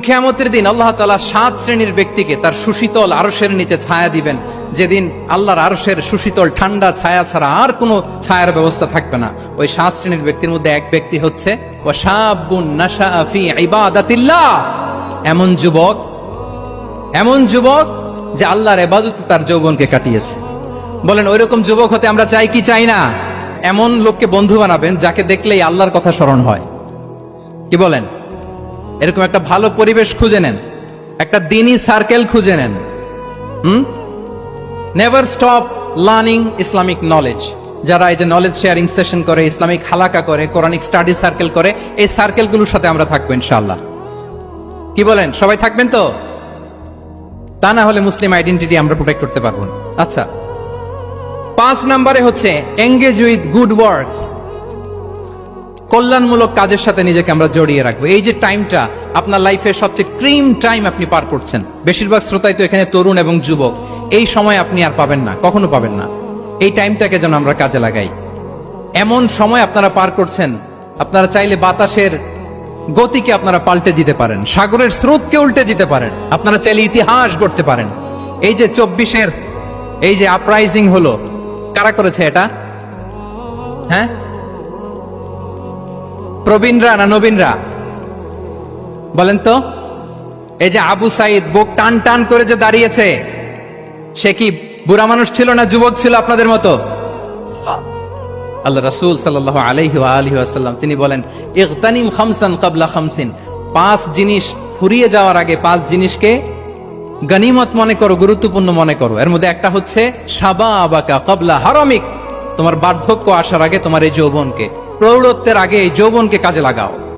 কিয়ামতের দিন আল্লাহ তাআলা 7 শ্রেণীর ব্যক্তিকে তার সুশীতল আরশের নিচে ছায়া দিবেন, যেদিন আল্লাহর আরশের সুশীতল ঠান্ডা ছায়া ছাড়া আর কোনো ছায়ার ব্যবস্থা থাকবে না। ওই 7 শ্রেণীর ব্যক্তির মধ্যে এক ব্যক্তি হচ্ছে ওয়াশাবুন নাশাআ ফি ইবাদাতিল্লাহ, এমন যুবক যে আল্লাহর ইবাদতে তার যৌবনকে কাটিয়েছে। বলেন ওইরকম যুবক হতে আমরা চাই কি চাই না? এমন লোককে বন্ধু বানাবেন যাকে দেখলেই আল্লাহর কথা স্মরণ হয়। কি বলেন? এরকম একটা ভালো পরিবেশ খুঁজে নেন, একটা দ্বীনি সার্কেল খুঁজে নেন। Never stop learning Islamic knowledge. যারা এই যে নলেজ শেয়ারিং সেশন করে, ইসলামিক হালাকা করে, কোরআনিক স্টাডি সার্কেল করে, এই সার্কেলগুলোর সাথে আমরা থাকবো ইনশাআল্লাহ। কি বলেন? সবাই থাকবেন তো? তা না হলে মুসলিম আইডেন্টিটি আমরা প্রোটেক্ট করতে পারবো না। আচ্ছা, 5 নম্বরে হচ্ছে এঙ্গেজ উইথ গুড ওয়ার্ক। কল্যাণমূলক কাজের সাথে নিজেকে আমরা জড়িয়ে রাখবো। এই যে টাইমটা আপনার লাইফের সবচেয়ে ক্রিম টাইম আপনি পার করছেন, বেশিরভাগ শ্রোতাই তো এখানে তরুণ এবং যুবক, এই সময় আপনি আর পাবেন না, কখনো পাবেন না। এই টাইমটাকে যেন আমরা কাজে লাগাই। এমন সময় আপনারা পার করছেন, আপনারা চাইলে বাতাসের গতিকে আপনারা পাল্টে দিতে পারেন, সাগরের স্রোতকে উল্টে দিতে পারেন, আপনারা চাইলে ইতিহাস গড়তে পারেন। এই যে 24-এর এই যে আপরাইজিং হলো, কারা করেছে এটা? হ্যাঁ, প্রবীণরা না নবীনরা? বলেন তো। এই যে আবু সাইদ বুক টান টান করে যে দাঁড়িয়েছে, সে কি বুড়া মানুষ ছিল না যুবক ছিল আপনাদের মতো? আল্লাহ রাসূল সাল্লাল্লাহু আলাইহি ওয়া আলিহি ওয়াসাল্লাম তিনি বলেন, ইগতানিম খামসান ক্বাবলা খামসিন। 5 জিনিস ফুরিয়ে যাওয়ার আগে 5 জিনিসকে গনিমত মনে করো, গুরুত্বপূর্ণ মনে করো। এর মধ্যে একটা হচ্ছে শাবাবাকা ক্বাবলা হারামিক। তোমার বার্ধক্য আসার আগে তোমার এই যৌবনকে, প্রৌঢ়ত্বের আগে এই যৌবনকে কাজে লাগাও।